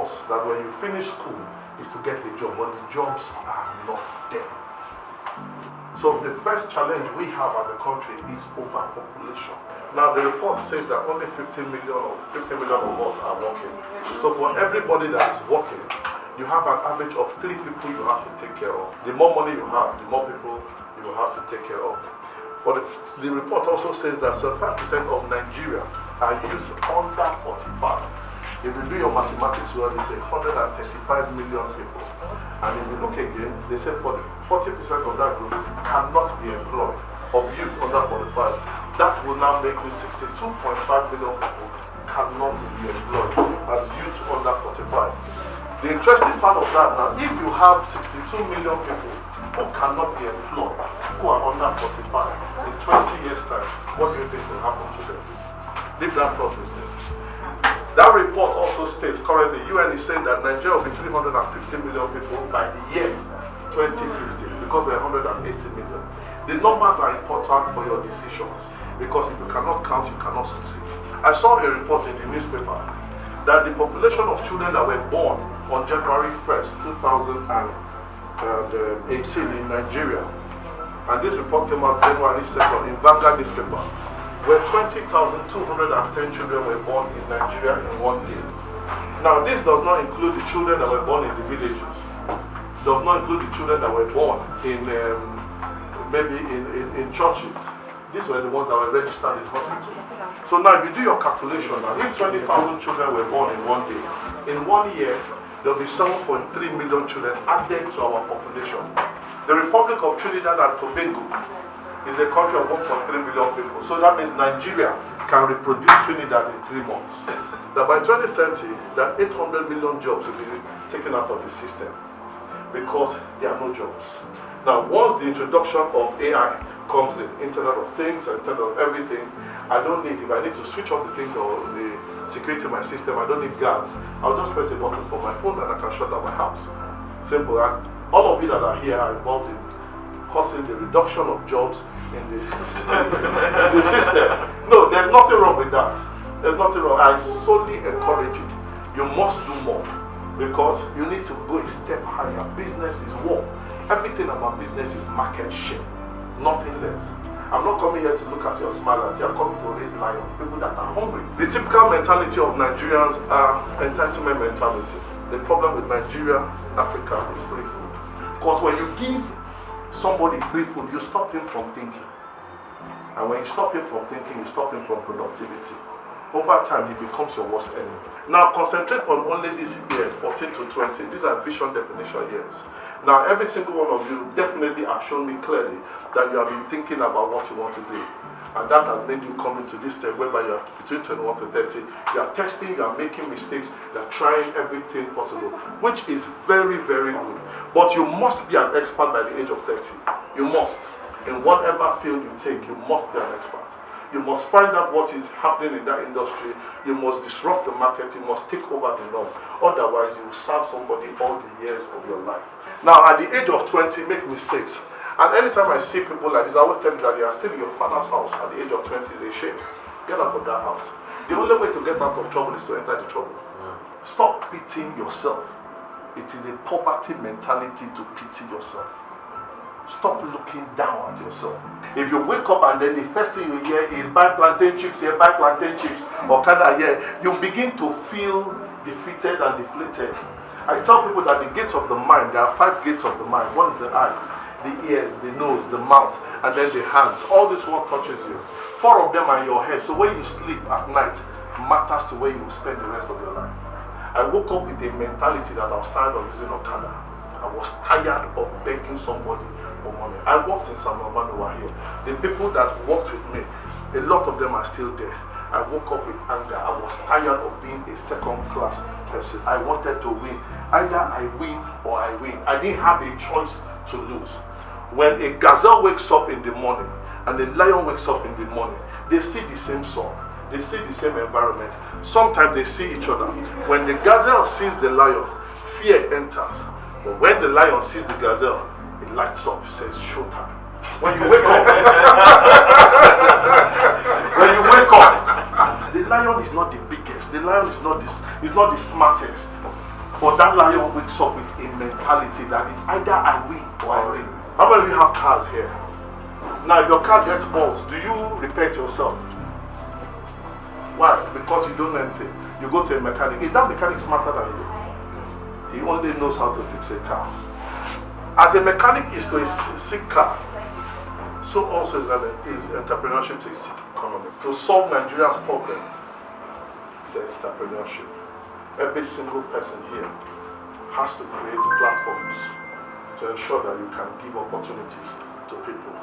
us that when you finish school is to get a job, but the jobs are not there. So the first challenge we have as a country is overpopulation. Now the report says that only 50 million of us are working. So for everybody that is working, you have an average of 3 people you have to take care of. The more money you have, the more people you will have to take care of. For the report also says that 75% of Nigeria are youth under 45. If you do your mathematics well, it's 135 million people. And if you look again, they say 40% of that group cannot be employed, of youth under 45. That will now make me 62.5 million people cannot be employed as youth under 45. The interesting part of that now, if you have 62 million people who cannot be employed, who are under 45, in 20 years' time, what do you think will happen to them? Leave that thought with me. That report also states currently, UN is saying that Nigeria will be 350 million people by the year 2050 because we're 180 million. The numbers are important for your decisions because if you cannot count, you cannot succeed. I saw a report in the newspaper that the population of children that were born on January 1st, 2018 in Nigeria, and this report came out January 2nd in Vanguard newspaper, where 20,210 children were born in Nigeria in one day. Now this does not include the children that were born in the villages, does not include the children that were born in maybe in churches. These were the ones that were registered in hospitals. So now if you do your calculation, now, if 20,000 children were born in one day, in 1 year, there will be 7.3 million children added to our population. The Republic of Trinidad and Tobago is a country of 1.3 million people. So that means Nigeria can reproduce Trinidad in 3 months. That by 2030, that 800 million jobs will be taken out of the system because there are no jobs. Now, once the introduction of AI comes in, Internet of Things, Internet of Everything, I don't need, if I need to switch off the things or the security of my system, I don't need guards. I'll just press a button for my phone and I can shut down my house. Simple. And all of you that are here are involved in causing the reduction of jobs in the, in the system. No, there's nothing wrong with that. There's nothing wrong. I solely encourage it. You must do more because you need to go a step higher. Business is war. Everything about business is market share. Nothing less. I'm not coming here to look at your smile and I'm coming to raise lions, people that are hungry. The typical mentality of Nigerians are entitlement mentality. The problem with Nigeria, Africa is free food. Because when you give somebody free food, you stop him from thinking. And when you stop him from thinking, you stop him from productivity. Over time, he becomes your worst enemy. Now concentrate on only these years, 14 to 20. These are vision definition years. Now every single one of you definitely have shown me clearly that you have been thinking about what you want to do. And that has made you come into this step whereby you are between 21 to 30. You are testing, you are making mistakes, you are trying everything possible, which is very, very good. But you must be an expert by the age of 30. You must. In whatever field you take, you must be an expert. You must find out what is happening in that industry. You must disrupt the market. You must take over the norm. Otherwise, you will serve somebody all the years of your life. Now, at the age of 20, make mistakes. And anytime I see people like this, I always tell you that they are still in your father's house at the age of 20 is a shame. Get out of that house. The only way to get out of trouble is to enter the trouble. Stop pitying yourself. It is a poverty mentality to pity yourself. Stop looking down at yourself. If you wake up and then the first thing you hear is buy plantain chips here, buy plantain chips, or kada here, you begin to feel defeated and deflated. I tell people that the gates of the mind, there are 5 gates of the mind. One is the eyes, the ears, the nose, the mouth, and then the hands. All this one touches you. 4 of them are in your head. So when you sleep at night, matters to where you will spend the rest of your life. I woke up with a mentality that I was tired of using Okada. I was tired of begging somebody for money. I worked in San Urban over here. The people that worked with me, a lot of them are still there. I woke up with anger. I was tired of being a second-class person. I wanted to win. Either I win or I win. I didn't have a choice to lose. When a gazelle wakes up in the morning and a lion wakes up in the morning, they see the same sun. They see the same environment. Sometimes they see each other. When the gazelle sees the lion, fear enters. But when the lion sees the gazelle, it lights up, says showtime. When you wake up, the lion is not the biggest, the lion is not the smartest. But that lion wakes up with a mentality that it's either I win or I win. How many of you have cars here? Now, if your car gets balls, do you repair it yourself? Why? Because you don't know anything. You go to a mechanic. Is that mechanic smarter than you? He only knows how to fix a car. As a mechanic is to a sick car, so also is entrepreneurship to a sick economy. To solve Nigeria's problem is entrepreneurship. Every single person here has to create platforms to ensure that you can give opportunities to people.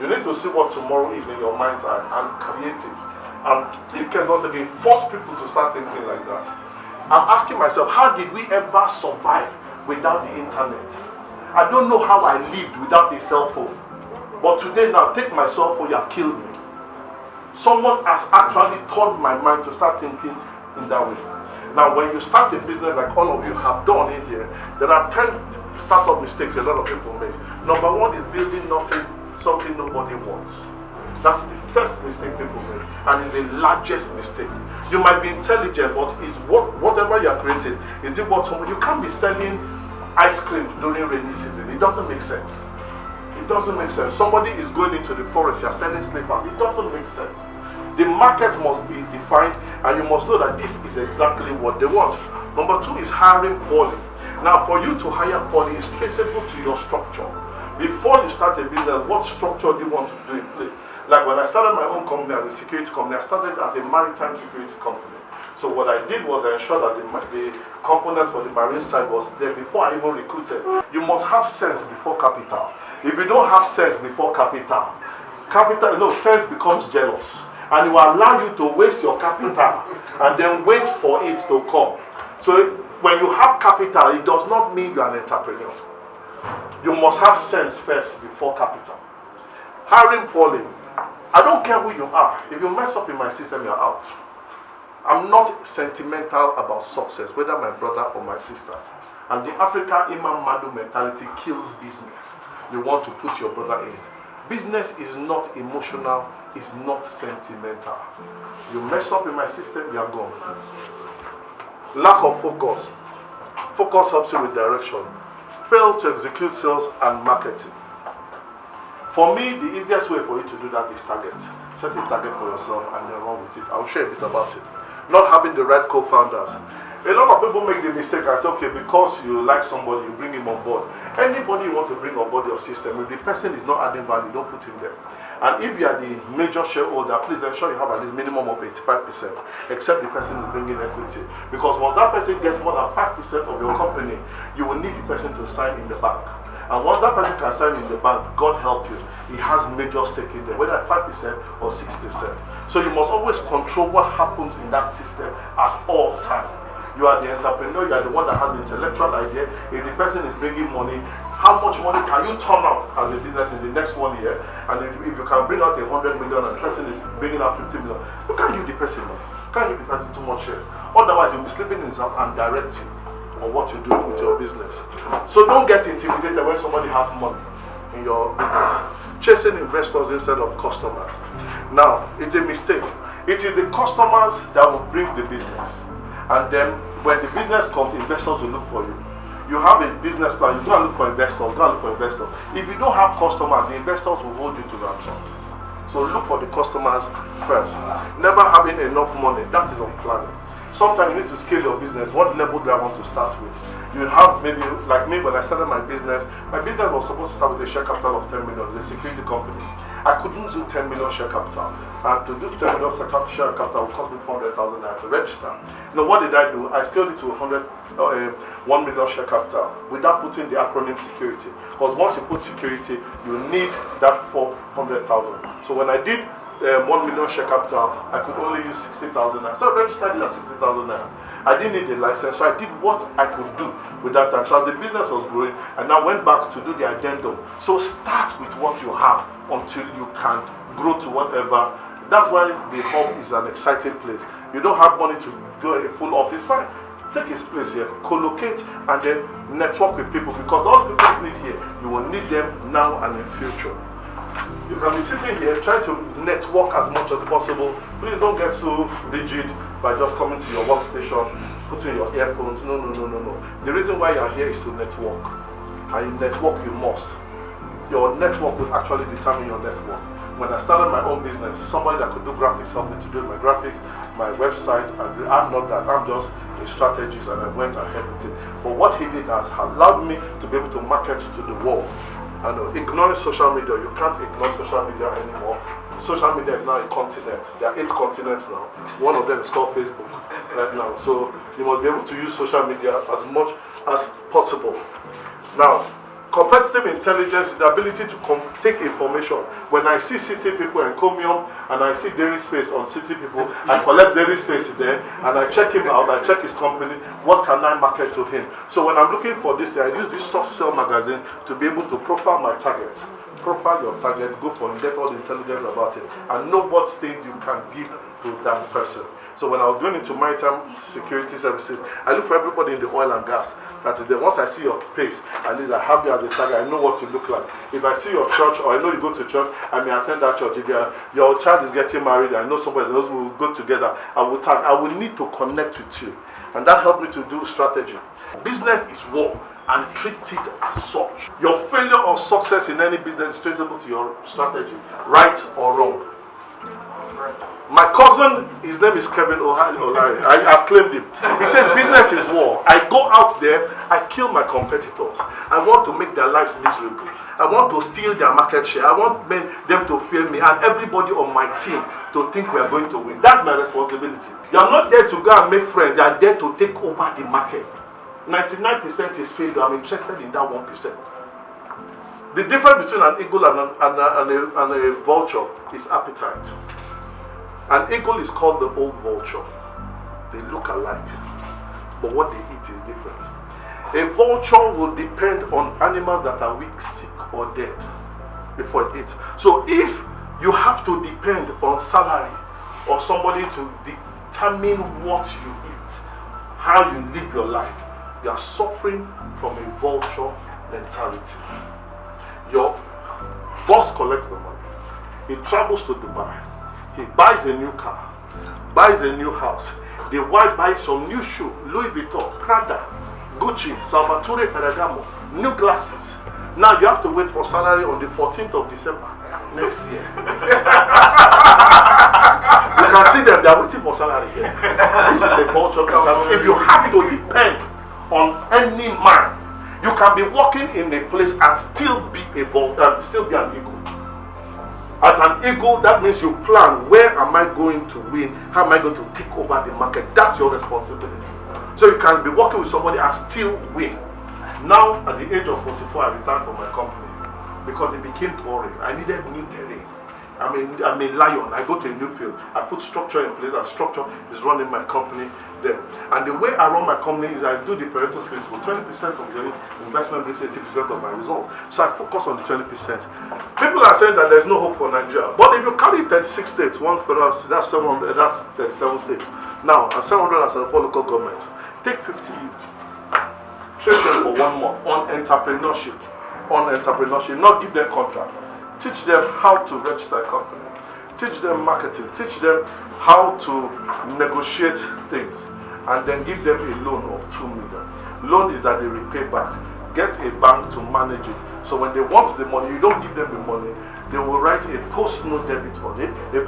You need to see what tomorrow is in your mind's eye and create it. And you cannot again force people to start thinking like that. I'm asking myself, how did we ever survive without the internet? I don't know how I lived without a cell phone. But today now, take my cell phone, you have killed me. Someone has actually turned my mind to start thinking in that way. Now, when you start a business like all of you have done in here, there are 10 startup mistakes a lot of people make. Number one is building something nobody wants. That's the first mistake people make, and it's the largest mistake. You might be intelligent, but is whatever you are creating, is it what someone, you can't be selling ice cream during rainy season. It doesn't make sense. It doesn't make sense. Somebody is going into the forest, you are selling slippers. It doesn't make sense. The market must be defined, and you must know that this is exactly what they want. Number two is hiring poorly. Now, for you to hire poorly is traceable to your structure. Before you start a business, what structure do you want to do in place? Like when I started my own company as a security company, I started as a maritime security company. So what I did was I ensured that the components for the marine side was there before I even recruited. You must have sense before capital. If you don't have sense before capital, sense becomes jealous. And it will allow you to waste your capital and then wait for it to come. So when you have capital, it does not mean you are an entrepreneur. You must have sense first before capital. Hiring poorly. I don't care who you are. If you mess up in my system, you're out. I'm not sentimental about success, whether my brother or my sister. And the African Imam Madu mentality kills business. You want to put your brother in. Business is not emotional, it's not sentimental. You mess up in my system, you are gone. Lack of focus. Focus helps you with direction. Fail to execute sales and marketing. For me, the easiest way for you to do that is target. Set a target for yourself and then run with it. I'll share a bit about it. Not having the right co-founders. A lot of people make the mistake and say, okay, because you like somebody, you bring him on board. Anybody you want to bring on board your system, if the person is not adding value, don't put him there. And if you are the major shareholder, please ensure you have at least minimum of 85%, except the person is bringing equity. Because once that person gets more than 5% of your company, you will need the person to sign in the bank. And once that person can sign in the bank, God help you, he has major stake in there, whether 5% or 6%. So you must always control what happens in that system at all times. You are the entrepreneur, you are the one that has the intellectual idea. If the person is bringing money, how much money can you turn out as a business in the next 1 year? And if you can bring out 100 million and the person is bringing out 50 million, you can't give the person money. You can't give the person too much shares. Otherwise, you'll be sleeping in himself and direct you on what you do with your business. So don't get intimidated when somebody has money in your business. Chasing investors instead of customers. Now, it's a mistake. It is the customers that will bring the business. And then when the business comes, investors will look for you. You have a business plan, you don't look for investors, If you don't have customers, the investors will hold you to ransom. So look for the customers first. Never having enough money, that is unplanned. Sometimes you need to scale your business. What level do I want to start with? You have maybe, like me, when I started my business was supposed to start with a share capital of 10 million, the security company. I couldn't do 10 million share capital. And to do 10 million share capital would cost me 400,000 naira to register. Now what did I do? I scaled it to 1 million share capital without putting the acronym security. Because once you put security, you need that 400,000. So when I did 1 million share capital, I could only use 60,000 naira. So I registered it at 60,000 naira. I didn't need a license, so I did what I could do with that time. So the business was growing, and I went back to do the addendum. So start with what you have until you can grow to whatever. That's why the hub is an exciting place. You don't have money to go a full office, fine. Take a space here, collocate, and then network with people, because all the people you need here, you will need them now and in future. You can be sitting here, try to network as much as possible. Please don't get so rigid by just coming to your workstation. put in your earphones. No. The reason why you're here is to network. And you network, you must. Your network will actually determine your network. When I started my own business, somebody that could do graphics helped me to do my graphics, my website, and I'm not that. I'm just a strategist, and I went ahead with it. But what he did has allowed me to be able to market to the world. And ignoring social media, you can't ignore social media anymore. Social media is now a continent. There are 8 continents now. One of them is called Facebook right now. So you must be able to use social media as much as possible. Now, competitive intelligence is the ability to take information. When I see city people in Comium and I see Derry's face on city people, I collect Derry's face there and I check him out, I check his company, what can I market to him? So when I'm looking for this, I use this soft sell magazine to be able to profile my target. Profile your target, go for and get all the intelligence about it, and know what things you can give to that person. So when I was going into maritime security services, I look for everybody in the oil and gas. That is, once I see your face, at least I have you as a target, I know what you look like. If I see your church, or I know you go to church, I may attend that church. If your child is getting married, I know somebody else will go together, I will tag. I will need to connect with you. And that helped me to do strategy. Business is war, and treat it as such. Your failure or success in any business is traceable to your strategy, right or wrong. My cousin, his name is Kevin O'Hari. I claimed him. He says business is war. I go out there, I kill my competitors. I want to make their lives miserable. I want to steal their market share. I want them to fear me and everybody on my team to think we are going to win. That's my responsibility. You are not there to go and make friends. You are there to take over the market. 99% is failure. I'm interested in that 1%. The difference between an eagle and a vulture is appetite. An eagle is called the old vulture. They look alike, but what they eat is different. A vulture will depend on animals that are weak, sick, or dead before it eats. So if you have to depend on salary or somebody to determine what you eat, how you live your life, you are suffering from a vulture mentality. Your boss collects the money. He travels to Dubai. He buys a new car, buys a new house. The wife buys some new shoe, Louis Vuitton, Prada, Gucci, Salvatore Ferragamo, new glasses. Now you have to wait for salary on the 14th of December next year. You can see them, they are waiting for salary here. This is the culture. If you have to depend on any man, you can be working in a place and still be an eagle. As an eagle, that means you plan, where am I going to win? How am I going to take over the market? That's your responsibility. So you can be working with somebody and still win. Now, at the age of 44, I retired from my company because it became boring. I needed new terrain. I'm a lion. I go to a new field. I put structure in place, and structure is running my company there. And the way I run my company is I do the Pareto principle. 20% of the investment brings 80% of my results. So I focus on the 20%. People are saying that there's no hope for Nigeria. But if you carry 36 states, one federal, that's 37 states. Now, and 704 local governments, take 50 youth. Train them for 1 month on entrepreneurship. Not give them contract. Teach them how to register a company. Teach them marketing. Teach them how to negotiate things. And then give them a loan of 2 million. Loan is that they repay back. Get a bank to manage it. So when they want the money, you don't give them the money. They will write a post-note debit on it. A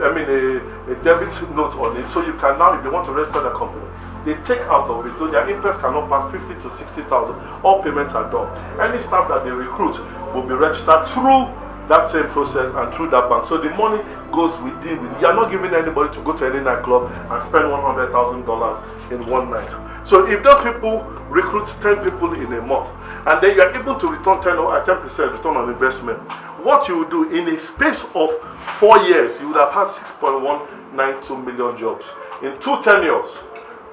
debit note on it. So you can now, if they want to register the company, they take out of it. So their interest cannot pass 50 to 60,000. All payments are done. Any staff that they recruit will be registered through that same process and through that bank. So the money goes within. You are not giving anybody to go to any nightclub and spend $100,000 in one night. So if those people recruit 10 people in a month, and then you are able to return 10% return on investment, what you will do in a space of 4 years, you would have had 6.192 million jobs. In 2 tenures,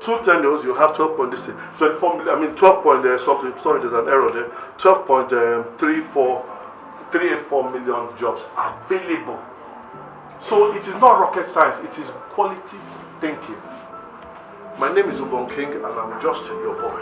you have 12.24 million, 12 point something, sorry, there's an error there, 384 million jobs available. So it is not rocket science, it is quality thinking. My name is Ubong King, and I'm just your boy.